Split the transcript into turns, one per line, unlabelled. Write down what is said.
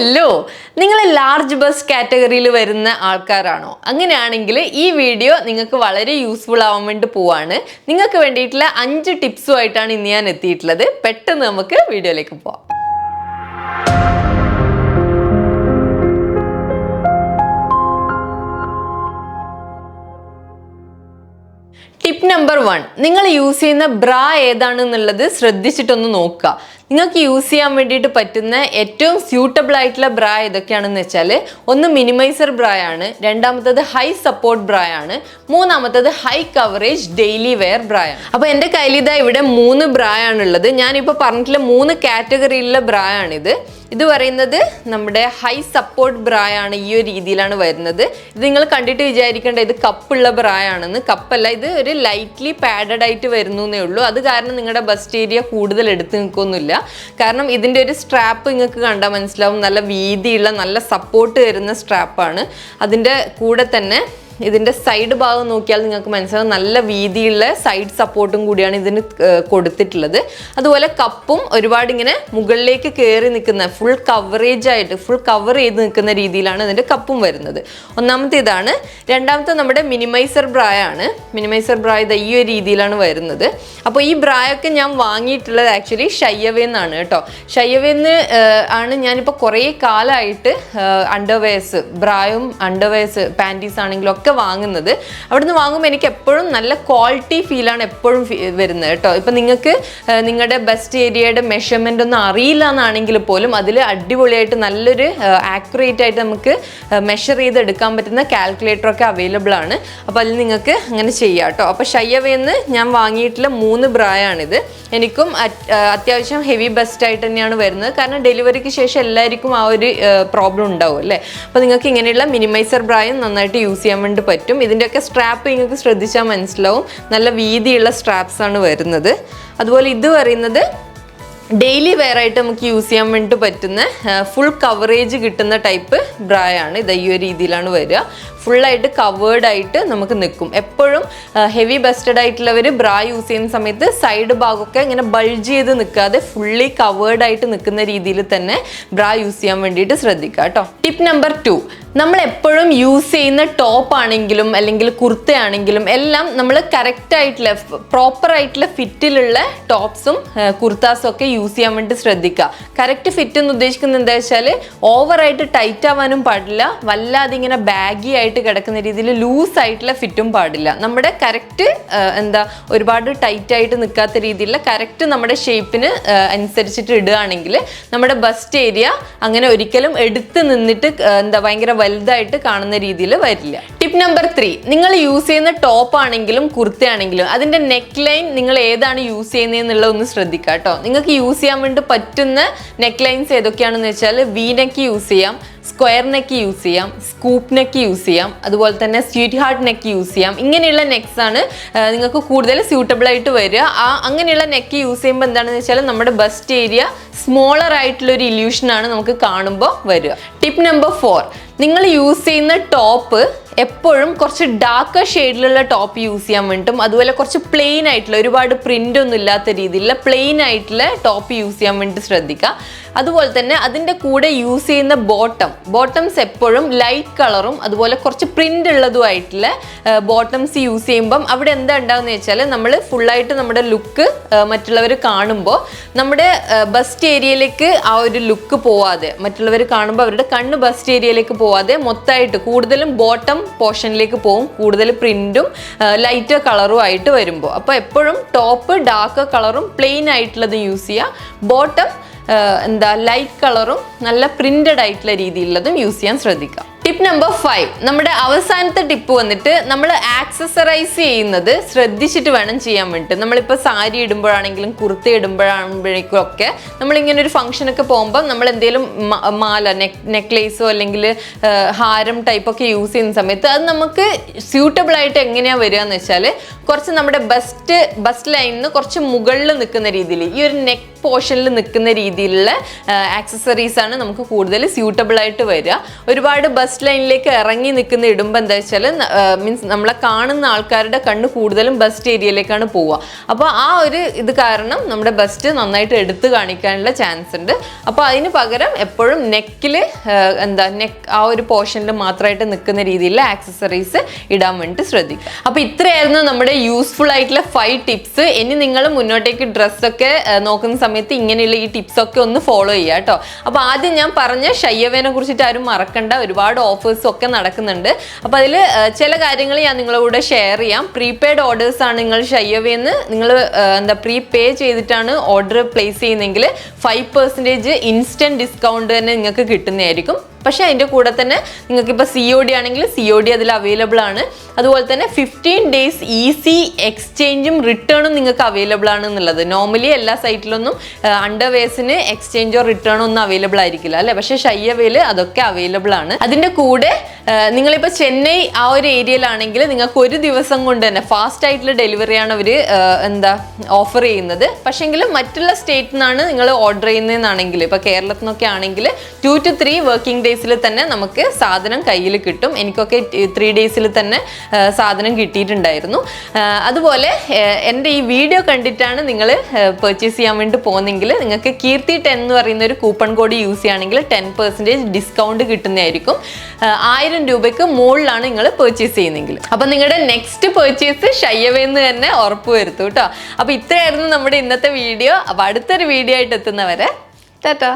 Hello, നിങ്ങൾ large bus കാറ്റഗറിയിൽ വരുന്ന ആൾക്കാരാണോ? അങ്ങനെയാണെങ്കിൽ ഈ വീഡിയോ നിങ്ങൾക്ക് വളരെ യൂസ്ഫുൾ ആവാൻ വേണ്ടി പോവാണ്. നിങ്ങൾക്ക് വേണ്ടിയിട്ടുള്ള 5 ടിപ്സുമായിട്ടാണ് ഇന്ന് ഞാൻ എത്തിയിട്ടുള്ളത്. പെട്ടെന്ന് നമുക്ക് വീഡിയോയിലേക്ക് പോവാം. ടിപ്പ് നമ്പർ 1, നിങ്ങൾ യൂസ് ചെയ്യുന്ന ബ്രാ ഏതാണെന്നുള്ളത് ശ്രദ്ധിച്ചിട്ടൊന്ന് നോക്കുക. നിങ്ങൾക്ക് യൂസ് ചെയ്യാൻ വേണ്ടിയിട്ട് പറ്റുന്ന ഏറ്റവും സ്യൂട്ടബിൾ ആയിട്ടുള്ള ബ്രാ ഏതൊക്കെയാണെന്ന് വെച്ചാൽ, ഒന്ന് മിനിമൈസർ ബ്രാ ആണ്, രണ്ടാമത്തത് ഹൈ സപ്പോർട്ട് ബ്രാ ആണ്, മൂന്നാമത്തത് ഹൈ കവറേജ് ഡെയിലി വെയർ ബ്രാ ആണ്. അപ്പോൾ എൻ്റെ കയ്യിൽ ഇതാ ഇവിടെ 3 ബ്രാ ആണുള്ളത്. ഞാനിപ്പോൾ പറഞ്ഞിട്ടുള്ള 3 കാറ്റഗറിയിലുള്ള ബ്രാ ആണിത്. ഇത് പറയുന്നത് നമ്മുടെ ഹൈ സപ്പോർട്ട് ബ്രാ ആണ്. ഈ ഒരു രീതിയിലാണ് വരുന്നത്. ഇത് നിങ്ങൾ കണ്ടിട്ട് വിചാരിക്കേണ്ട ഇത് കപ്പുള്ള ബ്രാ ആണെന്ന്. കപ്പല്ല, ഇത് ഒരു ലൈറ്റ്ലി പാഡഡ് ആയിട്ട് വരുന്നു എന്നേ ഉള്ളൂ. അത് കാരണം നിങ്ങളുടെ ബസ്റ്റ് ഏരിയ കൂടുതൽ എടുത്ത് നിൽക്കൊന്നുമില്ല. കാരണം ഇതിൻ്റെ ഒരു സ്ട്രാപ്പ് നിങ്ങൾക്ക് കണ്ടാൽ മനസ്സിലാവും. നല്ല വീതിയുള്ള നല്ല സപ്പോർട്ട് വരുന്ന സ്ട്രാപ്പാണ്. അതിൻ്റെ കൂടെ തന്നെ ഇതിൻ്റെ സൈഡ് ഭാഗം നോക്കിയാൽ നിങ്ങൾക്ക് മനസ്സിലാവും, നല്ല വീതിയുള്ള സൈഡ് സപ്പോർട്ടും കൂടിയാണ് ഇതിന് കൊടുത്തിട്ടുള്ളത്. അതുപോലെ കപ്പും ഒരുപാട് ഇങ്ങനെ മുകളിലേക്ക് കയറി നിൽക്കുന്ന ഫുൾ കവർ ചെയ്ത് നിൽക്കുന്ന രീതിയിലാണ് ഇതിൻ്റെ കപ്പും വരുന്നത്. ഒന്നാമത്തെ ഇതാണ്. രണ്ടാമത്തെ നമ്മുടെ മിനിമൈസർ ബ്രാ ആണ്. മിനിമൈസർ ബ്രാ ഇത് ഈ ഒരു രീതിയിലാണ് വരുന്നത്. അപ്പോൾ ഈ ബ്രായൊക്കെ ഞാൻ വാങ്ങിയിട്ടുള്ളത് ആക്ച്വലി ഷയ്യവേന്നാണ് കേട്ടോ. ഷയ്യവേന്ന് ആണ് ഞാനിപ്പോൾ കുറേ കാലമായിട്ട് അണ്ടർവെയർസ്, ബ്രായും അണ്ടർവെയർസ് പാൻറ്റീസ് ആണെങ്കിലും ഒക്കെ വാങ്ങുന്നത്. അവിടുന്ന് വാങ്ങുമ്പോൾ എനിക്ക് എപ്പോഴും നല്ല ക്വാളിറ്റി ഫീലാണ് എപ്പോഴും വരുന്നത് കേട്ടോ. ഇപ്പം നിങ്ങൾക്ക് നിങ്ങളുടെ ബസ്റ്റ് ഏരിയയുടെ മെഷർമെൻ്റ് ഒന്നും അറിയില്ല എന്നാണെങ്കിൽ പോലും അതിൽ അടിപൊളിയായിട്ട് നല്ലൊരു ആക്യുറേറ്റ് ആയിട്ട് നമുക്ക് മെഷർ ചെയ്തെടുക്കാൻ പറ്റുന്ന കാൽക്കുലേറ്ററൊക്കെ അവൈലബിൾ ആണ്. അപ്പോൾ അതിൽ നിങ്ങൾക്ക് അങ്ങനെ ചെയ്യാം കേട്ടോ. അപ്പോൾ ഷയ്യവേന്ന് ഞാൻ വാങ്ങിയിട്ടുള്ള 3 ബ്രായാണിത്. എനിക്കും അത്യാവശ്യം ഹെവി ബസ്റ്റ് ആയിട്ട് തന്നെയാണ് വരുന്നത്. കാരണം ഡെലിവറിക്ക് ശേഷം എല്ലാവർക്കും ആ ഒരു പ്രോബ്ലം ഉണ്ടാവും അല്ലേ. അപ്പോൾ നിങ്ങൾക്ക് ഇങ്ങനെയുള്ള മിനിമൈസർ ബ്രായും നന്നായിട്ട് യൂസ് ചെയ്യാൻ വേണ്ടി പറ്റും. ഇതിൻ്റെയൊക്കെ സ്ട്രാപ്പ് നിങ്ങൾക്ക് ശ്രദ്ധിച്ചാൽ മനസ്സിലാവും, നല്ല വീതിയുള്ള സ്ട്രാപ്സ് ആണ് വരുന്നത്. അതുപോലെ ഇത് പറയുന്നത് ഡെയിലി വെയർ ആയിട്ട് നമുക്ക് യൂസ് ചെയ്യാൻ വേണ്ടി പറ്റുന്ന ഫുൾ കവറേജ് കിട്ടുന്ന ടൈപ്പ് ബ്രായാണ്. ഇത് ഈ ഒരു രീതിയിലാണ് വരിക. ഫുള്ളായിട്ട് കവേർഡ് ആയിട്ട് നമുക്ക് നിൽക്കും. എപ്പോഴും ഹെവി ബസ്റ്റഡ് ആയിട്ടുള്ളവർ ബ്രാ യൂസ് ചെയ്യുന്ന സമയത്ത് സൈഡ് ഭാഗമൊക്കെ ഇങ്ങനെ ബൾജ് ചെയ്ത് നിൽക്കാതെ ഫുള്ളി കവേർഡ് ആയിട്ട് നിൽക്കുന്ന രീതിയിൽ തന്നെ ബ്രാ യൂസ് ചെയ്യാൻ വേണ്ടിയിട്ട് ശ്രദ്ധിക്കുക കേട്ടോ. ടിപ്പ് നമ്പർ 2, നമ്മൾ എപ്പോഴും യൂസ് ചെയ്യുന്ന ടോപ്പ് ആണെങ്കിലും അല്ലെങ്കിൽ കുർത്തയാണെങ്കിലും എല്ലാം നമ്മൾ കറക്റ്റ് ആയിട്ടുള്ള പ്രോപ്പർ ആയിട്ടുള്ള ഫിറ്റിലുള്ള ടോപ്സും കുർത്താസും ഒക്കെ യൂസ് ചെയ്യാൻ വേണ്ടി ശ്രദ്ധിക്കുക. കറക്റ്റ് ഫിറ്റ് എന്ന് ഉദ്ദേശിക്കുന്നത് എന്താ വെച്ചാൽ, ഓവറായിട്ട് ടൈറ്റ് ആവാനും പാടില്ല, വല്ലാതെ ഇങ്ങനെ ബാഗി ആയിട്ട് കിടക്കുന്ന രീതിയിൽ ലൂസ് ആയിട്ടുള്ള ഫിറ്റും പാടില്ല. നമ്മുടെ കറക്റ്റ് ഒരുപാട് ടൈറ്റ് ആയിട്ട് നിൽക്കാത്ത രീതിയിലുള്ള കറക്റ്റ് നമ്മുടെ ഷേപ്പിന് അനുസരിച്ചിട്ട് ഇടുകയാണെങ്കിൽ നമ്മുടെ ബസ്റ്റ് ഏരിയ അങ്ങനെ ഒരിക്കലും എടുത്ത് നിന്നിട്ട് ഭയങ്കര വലുതായിട്ട് കാണുന്ന രീതിയിൽ വരില്ല. ടിപ്പ് നമ്പർ 3, നിങ്ങൾ യൂസ് ചെയ്യുന്ന ടോപ്പ് ആണെങ്കിലും കുർത്തയാണെങ്കിലും അതിൻ്റെ നെക്ക് ലൈൻ നിങ്ങൾ ഏതാണ് യൂസ് ചെയ്യുന്നതെന്നുള്ള ഒന്ന് ശ്രദ്ധിക്കുക കേട്ടോ. നിങ്ങൾക്ക് യൂസ് ചെയ്യാൻ വേണ്ടി പറ്റുന്ന നെക്ക് ലൈൻസ് ഏതൊക്കെയാണെന്ന് വെച്ചാൽ, വി നെക്ക് യൂസ് ചെയ്യാം, സ്ക്വയർ നെക്ക് യൂസ് ചെയ്യാം, സ്കൂപ്പ് നെക്ക് യൂസ് ചെയ്യാം, അതുപോലെ തന്നെ സ്വീറ്റ് ഹാർട്ട് നെക്ക് യൂസ് ചെയ്യാം. ഇങ്ങനെയുള്ള നെക്സ് ആണ് നിങ്ങൾക്ക് കൂടുതൽ സ്യൂട്ടബിൾ ആയിട്ട് വരിക. അങ്ങനെയുള്ള നെക്ക് യൂസ് ചെയ്യുമ്പോൾ എന്താണെന്ന് വെച്ചാൽ നമ്മുടെ ബസ്റ്റ് ഏരിയ സ്മോളർ ആയിട്ടുള്ളൊരു ഇല്യൂഷനാണ് നമുക്ക് കാണുമ്പോൾ വരിക. ടിപ്പ് നമ്പർ 4, നിങ്ങൾ യൂസ് ചെയ്യുന്ന ടോപ്പ് എപ്പോഴും കുറച്ച് ഡാർക്കർ ഷെയ്ഡിലുള്ള ടോപ്പ് യൂസ് ചെയ്യാൻ വേണ്ടിയിട്ടും, അതുപോലെ കുറച്ച് പ്ലെയിൻ ആയിട്ടുള്ള ഒരുപാട് പ്രിൻ്റ് ഒന്നും ഇല്ലാത്ത രീതിയിലുള്ള പ്ലെയിൻ ആയിട്ടുള്ള ടോപ്പ് യൂസ് ചെയ്യാൻ വേണ്ടി ശ്രദ്ധിക്കുക. അതുപോലെ തന്നെ അതിൻ്റെ കൂടെ യൂസ് ചെയ്യുന്ന ബോട്ടംസ് എപ്പോഴും ലൈറ്റ് കളറും അതുപോലെ കുറച്ച് പ്രിൻ്റ് ഉള്ളതുമായിട്ടുള്ള ബോട്ടംസ് യൂസ് ചെയ്യുമ്പം അവിടെ എന്താ ഉണ്ടാകുന്നത് വെച്ചാൽ, നമ്മൾ ഫുള്ളായിട്ട് നമ്മുടെ ലുക്ക് മറ്റുള്ളവർ കാണുമ്പോൾ നമ്മുടെ ബസ്റ്റ് ഏരിയയിലേക്ക് ആ ഒരു ലുക്ക് പോവാതെ, മറ്റുള്ളവർ കാണുമ്പോൾ അവരുടെ കണ്ണ് ബസ്റ്റ് ഏരിയയിലേക്ക് പോവാതെ മൊത്തമായിട്ട് കൂടുതലും ബോട്ടം പോർഷനിലേക്ക് പോകും, കൂടുതൽ പ്രിന്റും ലൈറ്റ് കളറും ആയിട്ട് വരുമ്പോൾ. അപ്പോൾ എപ്പോഴും ടോപ്പ് ഡാർക്ക് കളറും പ്ലെയിൻ ആയിട്ടുള്ളത് യൂസ് ചെയ്യുക, ബോട്ടം ലൈറ്റ് കളറും നല്ല പ്രിന്റഡ് ആയിട്ടുള്ള രീതിയിലുള്ളതും യൂസ് ചെയ്യാൻ ശ്രദ്ധിക്കുക. ടിപ്പ് നമ്പർ 5, നമ്മുടെ അവസാനത്തെ ടിപ്പ് വന്നിട്ട്, നമ്മൾ ആക്സസറൈസ് ചെയ്യുന്നത് ശ്രദ്ധിച്ചിട്ട് വേണം ചെയ്യാൻ വേണ്ടിയിട്ട്. നമ്മളിപ്പോൾ സാരി ഇടുമ്പോഴാണെങ്കിലും കുർത്ത ഇടുമ്പോഴാകുമ്പോഴേക്കും ഒക്കെ നമ്മളിങ്ങനെ ഒരു ഫംഗ്ഷനൊക്കെ പോകുമ്പോൾ നമ്മൾ എന്തെങ്കിലും മാല, നെക്ലേസോ അല്ലെങ്കിൽ ഹാരം ടൈപ്പൊക്കെ യൂസ് ചെയ്യുന്ന സമയത്ത് അത് നമുക്ക് സ്യൂട്ടബിൾ ആയിട്ട് എങ്ങനെയാണ് വരിക എന്ന് വെച്ചാൽ, കുറച്ച് നമ്മുടെ ബസ്റ്റ് ലൈനിൽ നിന്ന് കുറച്ച് മുകളിൽ നിൽക്കുന്ന രീതിയിൽ, ഈ ഒരു നെക്ക് പോർഷനിൽ നിൽക്കുന്ന രീതിയിലുള്ള ആക്സസറീസ് ആണ് നമുക്ക് കൂടുതൽ സ്യൂട്ടബിൾ ആയിട്ട് വരിക. ഒരുപാട് ബസ്റ്റ് ഫസ്റ്റ് ലൈനിലേക്ക് ഇറങ്ങി നിൽക്കുന്ന ഇടുമ്പോൾ എന്താ വെച്ചാൽ മീൻസ് നമ്മളെ കാണുന്ന ആൾക്കാരുടെ കണ്ണ് കൂടുതലും ബസ്റ്റ് ഏരിയയിലേക്കാണ് പോവുക. അപ്പോൾ ആ ഒരു ഇത് കാരണം നമ്മുടെ ബസ്റ്റ് നന്നായിട്ട് എടുത്തു കാണിക്കാനുള്ള ചാൻസ് ഉണ്ട്. അപ്പോൾ അതിന് പകരം എപ്പോഴും നെക്കിൽ നെക്ക് ആ ഒരു പോർഷനിൽ മാത്രമായിട്ട് നിൽക്കുന്ന രീതിയിലുള്ള ആക്സസറീസ് ഇടാൻ വേണ്ടിയിട്ട് ശ്രദ്ധിക്കുക. അപ്പോൾ ഇത്രയായിരുന്നു നമ്മുടെ യൂസ്ഫുൾ ആയിട്ടുള്ള 5 ടിപ്സ്. ഇനി നിങ്ങൾ മുന്നോട്ടേക്ക് ഡ്രസ്സൊക്കെ നോക്കുന്ന സമയത്ത് ഇങ്ങനെയുള്ള ഈ ടിപ്സൊക്കെ ഒന്ന് ഫോളോ ചെയ്യുക കേട്ടോ. അപ്പോൾ ആദ്യം ഞാൻ പറഞ്ഞ ഷയ്യവേനെ കുറിച്ചിട്ട് ആരും മറക്കണ്ട, ഒരുപാട് ഓഫേഴ്സും ഒക്കെ നടക്കുന്നുണ്ട്. അപ്പോൾ അതിൽ ചില കാര്യങ്ങൾ ഞാൻ നിങ്ങളോട് ഷെയർ ചെയ്യാം. പ്രീപെയ്ഡ് ഓർഡേഴ്സ് ആണ് നിങ്ങൾ ഷയ്യവേന്ന് നിങ്ങൾ പ്രീപേ ചെയ്തിട്ടാണ് ഓർഡർ പ്ലേസ് ചെയ്യുന്നതെങ്കിൽ 5% ഇൻസ്റ്റൻറ്റ് ഡിസ്കൗണ്ട് തന്നെ നിങ്ങൾക്ക് കിട്ടുന്നതായിരിക്കും. പക്ഷേ അതിൻ്റെ കൂടെ തന്നെ നിങ്ങൾക്ക് ഇപ്പോൾ COD ആണെങ്കിൽ COD അതിൽ അവൈലബിൾ ആണ്. അതുപോലെ തന്നെ 15 days ഈസി എക്സ്ചേഞ്ചും റിട്ടേണും നിങ്ങൾക്ക് അവൈലബിൾ ആണ് എന്നുള്ളത്. നോർമലി എല്ലാ സൈറ്റിലൊന്നും അണ്ടർവേഴ്സിന് എക്സ്ചേഞ്ചോ റിട്ടേണോ ഒന്നും അവൈലബിൾ ആയിരിക്കില്ല അല്ലേ, പക്ഷേ ഷയ്യവേയിൽ അതൊക്കെ അവൈലബിൾ ആണ്. അതിൻ്റെ കൂടെ നിങ്ങളിപ്പോൾ ചെന്നൈ ആ ഒരു ഏരിയയിലാണെങ്കിൽ നിങ്ങൾക്ക് ഒരു ദിവസം കൊണ്ട് തന്നെ ഫാസ്റ്റ് ആയിട്ടുള്ള ഡെലിവറിയാണ് അവർ ഓഫർ ചെയ്യുന്നത്. പക്ഷേങ്കിൽ മറ്റുള്ള സ്റ്റേറ്റിൽ നിന്നാണ് നിങ്ങൾ ഓർഡർ ചെയ്യുന്നതെന്നാണെങ്കിൽ, ഇപ്പോൾ കേരളത്തിൽ നിന്നൊക്കെ ആണെങ്കിൽ 2 to 3 വർക്കിംഗ് ഡേയ്സിൽ തന്നെ നമുക്ക് സാധനം കയ്യിൽ കിട്ടും. എനിക്കൊക്കെ 3 days തന്നെ സാധനം കിട്ടിയിട്ടുണ്ടായിരുന്നു. അതുപോലെ എൻ്റെ ഈ വീഡിയോ കണ്ടിട്ടാണ് നിങ്ങൾ പർച്ചേസ് ചെയ്യാൻ വേണ്ടി പോകുന്നെങ്കിൽ നിങ്ങൾക്ക് കീർത്തി 10 എന്ന് പറയുന്ന ഒരു കൂപ്പൺ കോഡ് യൂസ് ചെയ്യുകയാണെങ്കിൽ 10% ഡിസ്കൗണ്ട് കിട്ടുന്നതായിരിക്കും. 1000 രൂപയ്ക്ക് മുകളിലാണ് നിങ്ങൾ പർച്ചേസ് ചെയ്യുന്നെങ്കിൽ. അപ്പം നിങ്ങളുടെ നെക്സ്റ്റ് പർച്ചേസ് ഷയ്യവേന്ന് തന്നെ ഉറപ്പ് വരുത്തും കേട്ടോ. അപ്പോൾ ഇത്രയായിരുന്നു നമ്മുടെ ഇന്നത്തെ വീഡിയോ. അപ്പോൾ അടുത്തൊരു വീഡിയോ ആയിട്ട് എത്തുന്നവരെ ടാറ്റാ.